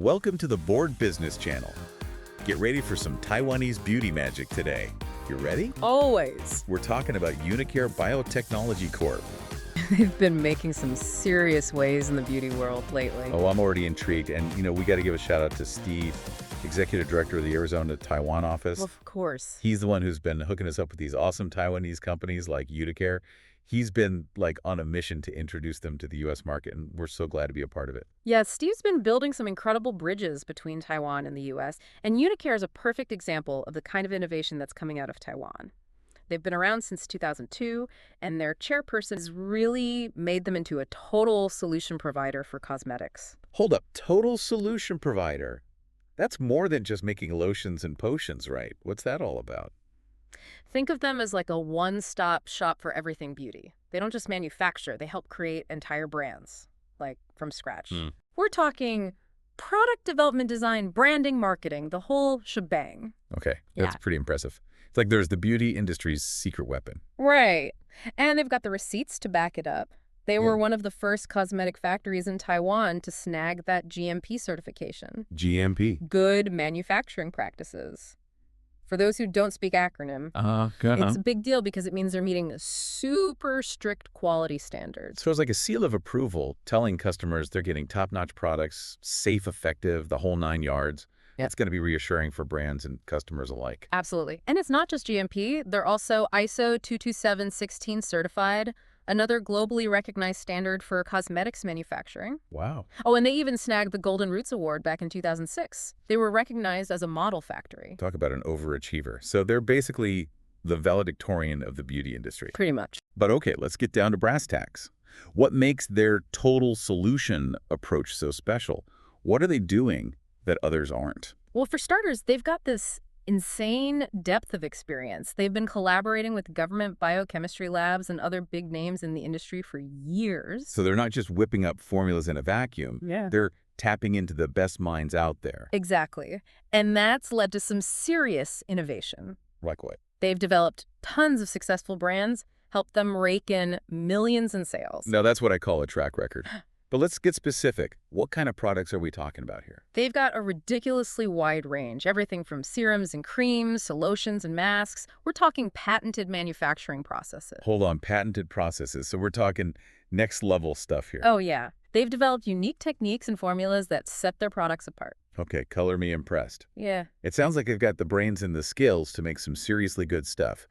Welcome to the Board Business Channel. Get ready for some Taiwanese beauty magic today. You ready? Always. We're talking about Unicare Biotechnology Corp. They've been making some serious waves in the beauty world lately. Oh, I'm already intrigued. And, we got to give a shout out to Steve, Executive Director of the Arizona Taiwan office. Well, of course. He's the one who's been hooking us up with these awesome Taiwanese companies like Unicare. He's been on a mission to introduce them to the U.S. market, and we're so glad to be a part of it. Yeah, Steve's been building some incredible bridges between Taiwan and the U.S., and Unicare is a perfect example of the kind of innovation that's coming out of Taiwan. They've been around since 2002, and their chairperson has really made them into a total solution provider for cosmetics. Hold up, total solution provider? That's more than just making lotions and potions, right? What's that all about? Think of them as like a one-stop shop for everything beauty. They don't just manufacture, they help create entire brands, like from scratch. We're talking product development, design, branding, marketing, the whole shebang. Okay, that's pretty impressive. It's like there's the beauty industry's secret weapon. Right. And they've got the receipts to back it up. They were one of the first cosmetic factories in Taiwan to snag that GMP certification. GMP? Good manufacturing practices. For those who don't speak acronym, it's a big deal because it means they're meeting super strict quality standards. So it's like a seal of approval telling customers they're getting top-notch products, safe, effective, the whole 9 yards. It's going to be reassuring for brands and customers alike. Absolutely. And it's not just GMP. They're also ISO 22716 certified, another globally recognized standard for cosmetics manufacturing. Wow. Oh, and they even snagged the Golden Roots Award back in 2006. They were recognized as a model factory. Talk about an overachiever. So they're basically the valedictorian of the beauty industry. Pretty much. But okay, let's get down to brass tacks. What makes their total solution approach so special? What are they doing that others aren't? Well, for starters, they've got this insane depth of experience. They've been collaborating with government biochemistry labs and other big names in the industry for years. So they're not just whipping up formulas in a vacuum. Yeah. They're tapping into the best minds out there. Exactly. And that's led to some serious innovation. Like what? They've developed tons of successful brands, helped them rake in millions in sales. Now, that's what I call a track record. But let's get specific. What kind of products are we talking about here? They've got a ridiculously wide range, everything from serums and creams to lotions and masks. We're talking patented manufacturing processes. Hold on, patented processes. So we're talking next level stuff here. Oh, yeah. They've developed unique techniques and formulas that set their products apart. Okay, color me impressed. Yeah. It sounds like they've got the brains and the skills to make some seriously good stuff.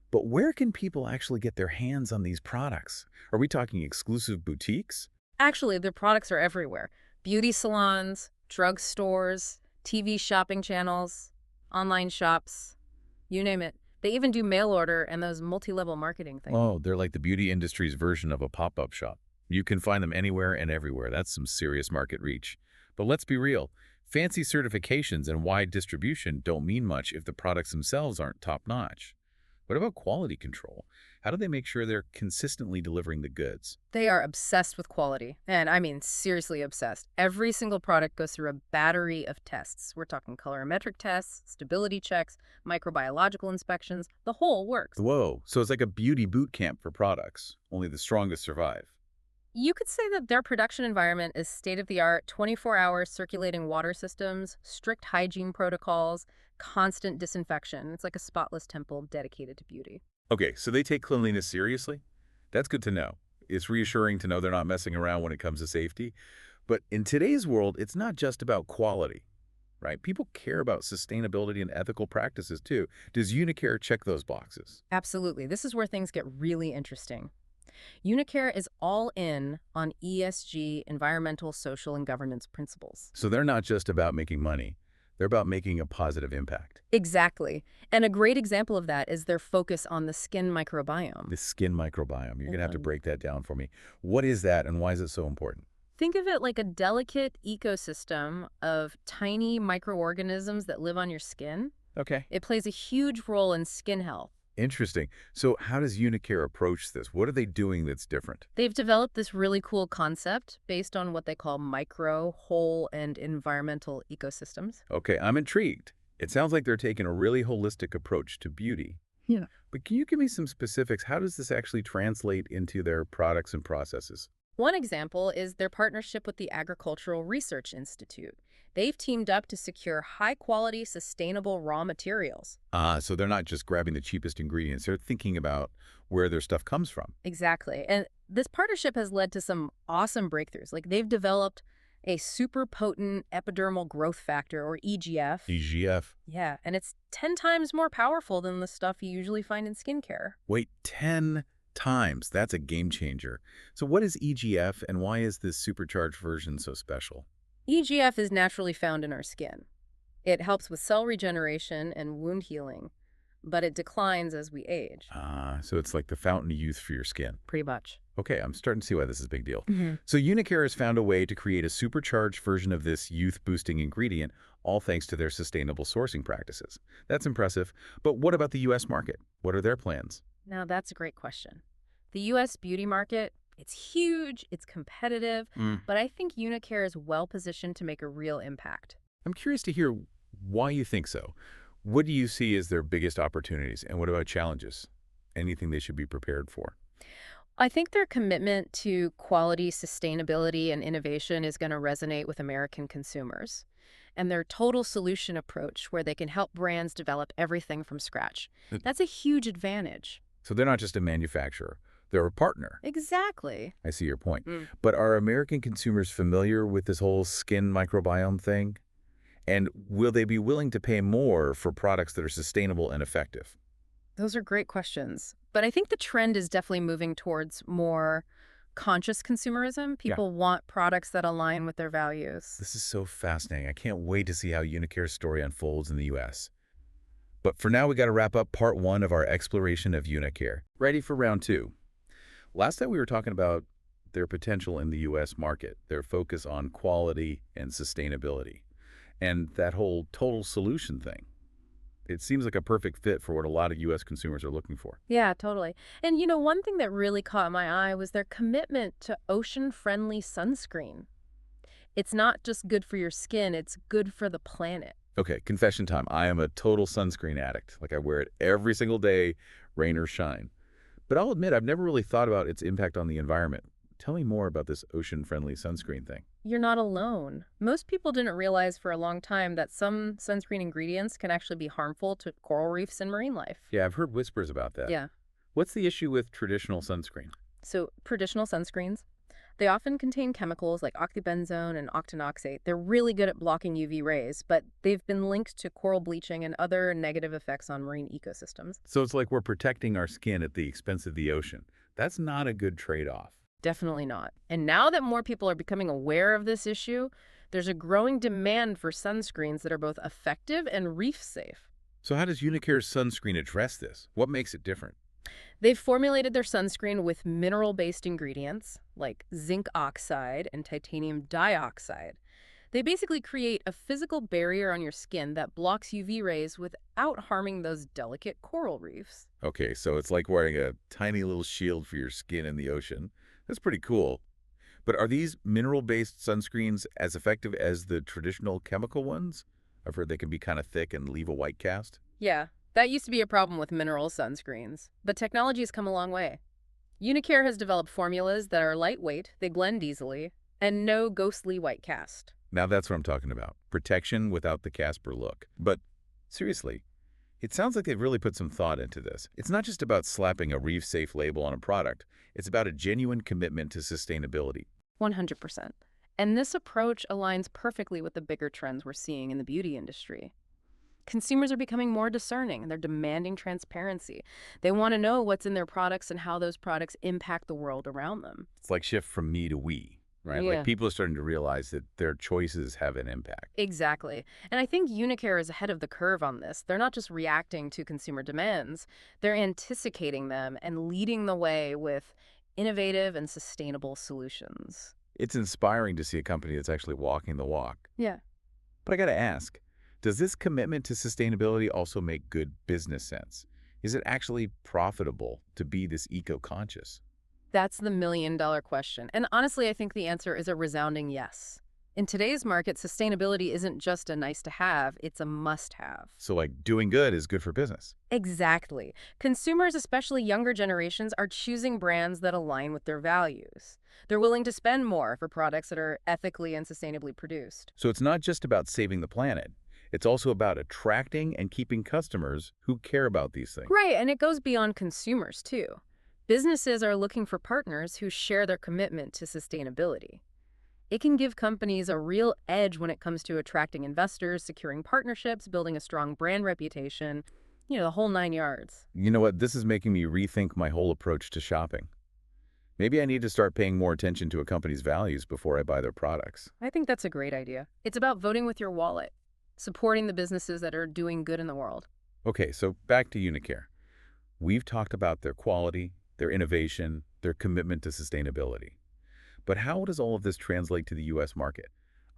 But where can people actually get their hands on these products? Are we talking exclusive boutiques? Actually, their products are everywhere. Beauty salons, drugstores, TV shopping channels, online shops, you name it. They even do mail order and those multi-level marketing things. Oh, they're like the beauty industry's version of a pop-up shop. You can find them anywhere and everywhere. That's some serious market reach. But let's be real. Fancy certifications and wide distribution don't mean much if the products themselves aren't top-notch. What about quality control? How do they make sure they're consistently delivering the goods? They are obsessed with quality. And I mean, seriously obsessed. Every single product goes through a battery of tests. We're talking colorimetric tests, stability checks, microbiological inspections, the whole works. Whoa, so it's like a beauty boot camp for products. Only the strongest survive. You could say that their production environment is state-of-the-art, 24-hour circulating water systems, strict hygiene protocols, constant disinfection. It's like a spotless temple dedicated to beauty. Okay, so they take cleanliness seriously? That's good to know. It's reassuring to know they're not messing around when it comes to safety. But in today's world, it's not just about quality, right? People care about sustainability and ethical practices too. Does Unicare check those boxes? Absolutely. This is where things get really interesting. Unicare is all in on ESG, environmental, social, and governance principles. So they're not just about making money. They're about making a positive impact. Exactly. And a great example of that is their focus on the skin microbiome. The skin microbiome. You're going to have to break that down for me. What is that and why is it so important? Think of it like a delicate ecosystem of tiny microorganisms that live on your skin. Okay. It plays a huge role in skin health. Interesting. So how does Unicare approach this? What are they doing that's different? They've developed this really cool concept based on what they call micro, whole, and environmental ecosystems. Okay, I'm intrigued. It sounds like they're taking a really holistic approach to beauty. Yeah. But can you give me some specifics? How does this actually translate into their products and processes? One example is their partnership with the Agricultural Research Institute. They've teamed up to secure high-quality, sustainable raw materials. So they're not just grabbing the cheapest ingredients. They're thinking about where their stuff comes from. Exactly. And this partnership has led to some awesome breakthroughs. Like they've developed a super potent epidermal growth factor, or EGF. EGF. Yeah, and it's 10 times more powerful than the stuff you usually find in skincare. Wait, 10 times. That's a game changer. So what is EGF and why is this supercharged version so special? EGF is naturally found in our skin. It helps with cell regeneration and wound healing, but it declines as we age. So it's like the fountain of youth for your skin. Pretty much. Okay, I'm starting to see why this is a big deal. Mm-hmm. So Unicare has found a way to create a supercharged version of this youth-boosting ingredient, all thanks to their sustainable sourcing practices. That's impressive. But what about the U.S. market? What are their plans? Now, that's a great question. The U.S. beauty market, it's huge, it's competitive, but I think Unicare is well-positioned to make a real impact. I'm curious to hear why you think so. What do you see as their biggest opportunities, and what about challenges? Anything they should be prepared for? I think their commitment to quality, sustainability, and innovation is going to resonate with American consumers. And their total solution approach, where they can help brands develop everything from scratch. That's a huge advantage. So they're not just a manufacturer. They're a partner. Exactly. I see your point. But are American consumers familiar with this whole skin microbiome thing? And will they be willing to pay more for products that are sustainable and effective? Those are great questions. But I think the trend is definitely moving towards more conscious consumerism. People want products that align with their values. This is so fascinating. I can't wait to see how Unicare's story unfolds in the U.S. But for now, we got to wrap up part 1 of our exploration of Unicare. Ready for round 2. Last time we were talking about their potential in the U.S. market, their focus on quality and sustainability, and that whole total solution thing. It seems like a perfect fit for what a lot of U.S. consumers are looking for. Yeah, totally. And you know, one thing that really caught my eye was their commitment to ocean-friendly sunscreen. It's not just good for your skin, it's good for the planet. Okay, confession time. I am a total sunscreen addict. Like I wear it every single day, rain or shine. But I'll admit, I've never really thought about its impact on the environment. Tell me more about this ocean-friendly sunscreen thing. You're not alone. Most people didn't realize for a long time that some sunscreen ingredients can actually be harmful to coral reefs and marine life. Yeah, I've heard whispers about that. Yeah. What's the issue with traditional sunscreen? So traditional sunscreens, they often contain chemicals like octibenzone and octinoxate. They're really good at blocking UV rays, but they've been linked to coral bleaching and other negative effects on marine ecosystems. So it's like we're protecting our skin at the expense of the ocean. That's not a good trade-off. Definitely not. And now that more people are becoming aware of this issue, there's a growing demand for sunscreens that are both effective and reef safe. So how does Unicare's sunscreen address this? What makes it different? They've formulated their sunscreen with mineral-based ingredients like zinc oxide and titanium dioxide. They basically create a physical barrier on your skin that blocks UV rays without harming those delicate coral reefs. Okay, so it's like wearing a tiny little shield for your skin in the ocean. That's pretty cool. But are these mineral-based sunscreens as effective as the traditional chemical ones? I've heard they can be kind of thick and leave a white cast. Yeah, that used to be a problem with mineral sunscreens, but technology has come a long way. Unicare has developed formulas that are lightweight, they blend easily, and no ghostly white cast. Now that's what I'm talking about. Protection without the Casper look. But seriously, it sounds like they've really put some thought into this. It's not just about slapping a reef-safe label on a product. It's about a genuine commitment to sustainability. 100%. And this approach aligns perfectly with the bigger trends we're seeing in the beauty industry. Consumers are becoming more discerning, and they're demanding transparency. They want to know what's in their products and how those products impact the world around them. It's like shift from me to we, right? Yeah. Like people are starting to realize that their choices have an impact. Exactly. And I think Unicare is ahead of the curve on this. They're not just reacting to consumer demands, they're anticipating them and leading the way with innovative and sustainable solutions. It's inspiring to see a company that's actually walking the walk. Yeah. But I got to ask, does this commitment to sustainability also make good business sense? Is it actually profitable to be this eco-conscious? That's the million-dollar question. And honestly, I think the answer is a resounding yes. In today's market, sustainability isn't just a nice to have, it's a must-have. So like doing good is good for business. Exactly. Consumers, especially younger generations, are choosing brands that align with their values. They're willing to spend more for products that are ethically and sustainably produced. So it's not just about saving the planet. It's also about attracting and keeping customers who care about these things. Right, and it goes beyond consumers, too. Businesses are looking for partners who share their commitment to sustainability. It can give companies a real edge when it comes to attracting investors, securing partnerships, building a strong brand reputation, the whole 9 yards. You know what? This is making me rethink my whole approach to shopping. Maybe I need to start paying more attention to a company's values before I buy their products. I think that's a great idea. It's about voting with your wallet, supporting the businesses that are doing good in the world. Okay, so back to Unicare. We've talked about their quality, their innovation, their commitment to sustainability. But how does all of this translate to the U.S. market?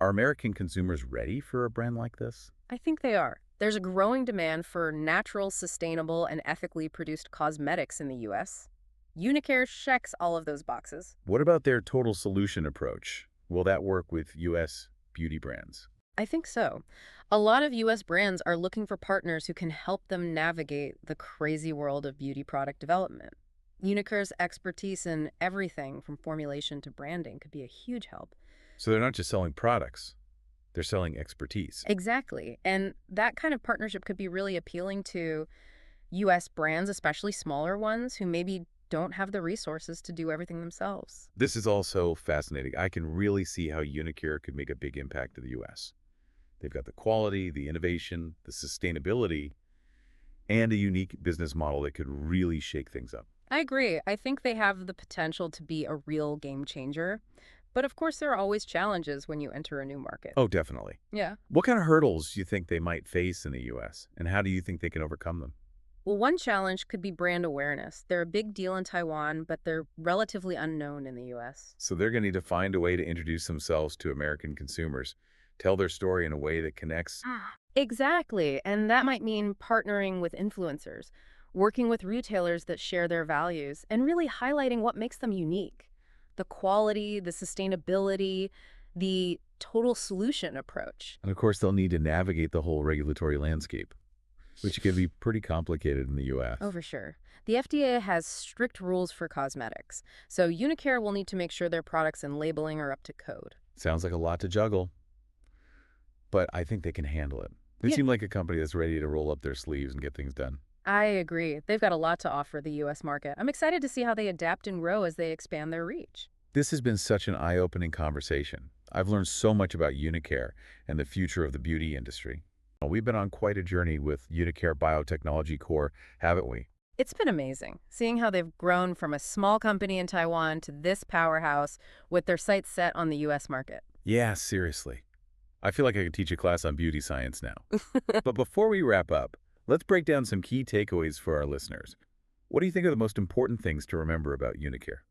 Are American consumers ready for a brand like this? I think they are. There's a growing demand for natural, sustainable, and ethically produced cosmetics in the U.S. Unicare checks all of those boxes. What about their total solution approach? Will that work with U.S. beauty brands? I think so. A lot of U.S. brands are looking for partners who can help them navigate the crazy world of beauty product development. Unicare's expertise in everything from formulation to branding could be a huge help. So they're not just selling products, they're selling expertise. Exactly. And that kind of partnership could be really appealing to U.S. brands, especially smaller ones who maybe don't have the resources to do everything themselves. This is also fascinating. I can really see how Unicare could make a big impact to the U.S. They've got the quality, the innovation, the sustainability, and a unique business model that could really shake things up. I agree. I think they have the potential to be a real game changer. But of course, there are always challenges when you enter a new market. Oh, definitely. Yeah. What kind of hurdles do you think they might face in the U.S., and how do you think they can overcome them? Well, one challenge could be brand awareness. They're a big deal in Taiwan, but they're relatively unknown in the U.S. So they're going to need to find a way to introduce themselves to American consumers, tell their story in a way that connects. Exactly. And that might mean partnering with influencers, working with retailers that share their values, and really highlighting what makes them unique. The quality, the sustainability, the total solution approach. And of course, they'll need to navigate the whole regulatory landscape, which can be pretty complicated in the U.S. Oh, for sure. The FDA has strict rules for cosmetics, so Unicare will need to make sure their products and labeling are up to code. Sounds like a lot to juggle, but I think they can handle it. They seem like a company that's ready to roll up their sleeves and get things done. I agree. They've got a lot to offer the U.S. market. I'm excited to see how they adapt and grow as they expand their reach. This has been such an eye-opening conversation. I've learned so much about Unicare and the future of the beauty industry. We've been on quite a journey with Unicare Biotechnology Core, haven't we? It's been amazing, seeing how they've grown from a small company in Taiwan to this powerhouse with their sights set on the U.S. market. Yeah, seriously. I feel like I could teach a class on beauty science now. But before we wrap up, let's break down some key takeaways for our listeners. What do you think are the most important things to remember about Unicare?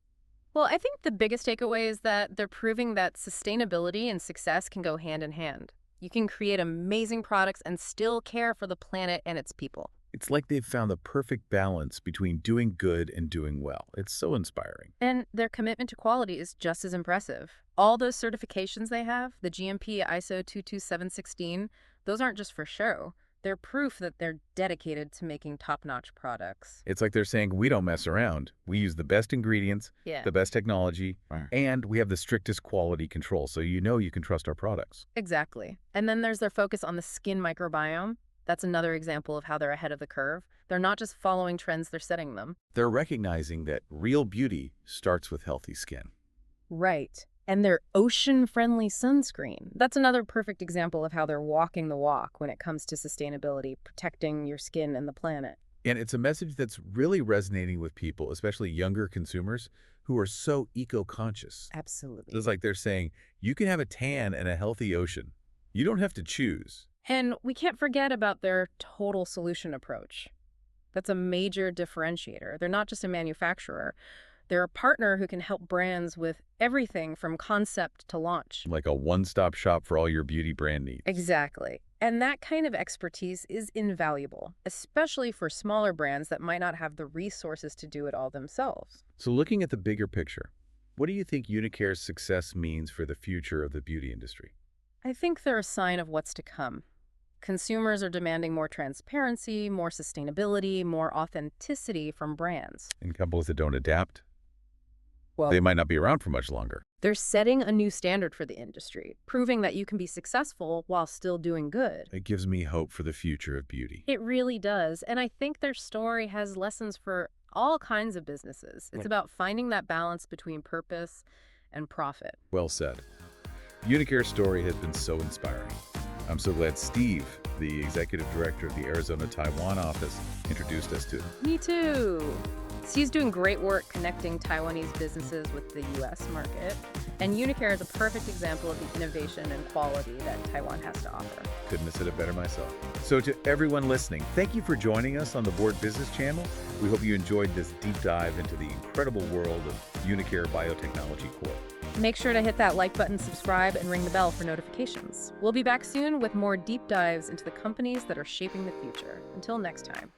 Well, I think the biggest takeaway is that they're proving that sustainability and success can go hand in hand. You can create amazing products and still care for the planet and its people. It's like they've found the perfect balance between doing good and doing well. It's so inspiring. And their commitment to quality is just as impressive. All those certifications they have, the GMP, ISO 22716, those aren't just for show. They're proof that they're dedicated to making top-notch products. It's like they're saying, we don't mess around. We use the best ingredients, the best technology, and we have the strictest quality control, so you know you can trust our products. Exactly. And then there's their focus on the skin microbiome. That's another example of how they're ahead of the curve. They're not just following trends, they're setting them. They're recognizing that real beauty starts with healthy skin. Right. And their ocean-friendly sunscreen. That's another perfect example of how they're walking the walk when it comes to sustainability, protecting your skin and the planet. And it's a message that's really resonating with people, especially younger consumers, who are so eco-conscious. Absolutely. It's like they're saying, you can have a tan and a healthy ocean. You don't have to choose. And we can't forget about their total solution approach. That's a major differentiator. They're not just a manufacturer. They're a partner who can help brands with everything from concept to launch. Like a one-stop shop for all your beauty brand needs. Exactly. And that kind of expertise is invaluable, especially for smaller brands that might not have the resources to do it all themselves. So looking at the bigger picture, What do you think Unicare's success means for the future of the beauty industry? I think they're a sign of what's to come. Consumers are demanding more transparency, more sustainability, more authenticity from brands. And companies that don't adapt, Well, they might not be around for much longer. they're setting a new standard for the industry, proving that you can be successful while still doing good. It gives me hope for the future of beauty. It really does. And I think their story has lessons for all kinds of businesses. It's about finding that balance between purpose and profit. Well said. Unicare's story has been so inspiring. I'm so glad Steve, the executive director of the Arizona Taiwan office, introduced us to it. Me too. Steve's doing great work connecting Taiwanese businesses with the U.S. market, and Unicare is a perfect example of the innovation and quality that Taiwan has to offer. Couldn't have said it better myself. So to everyone listening, thank you for joining us on the Board Business Channel. We hope you enjoyed this deep dive into the incredible world of Unicare Biotechnology Corp. Make sure to hit that like button, subscribe, and ring the bell for notifications. We'll be back soon with more deep dives into the companies that are shaping the future. Until next time.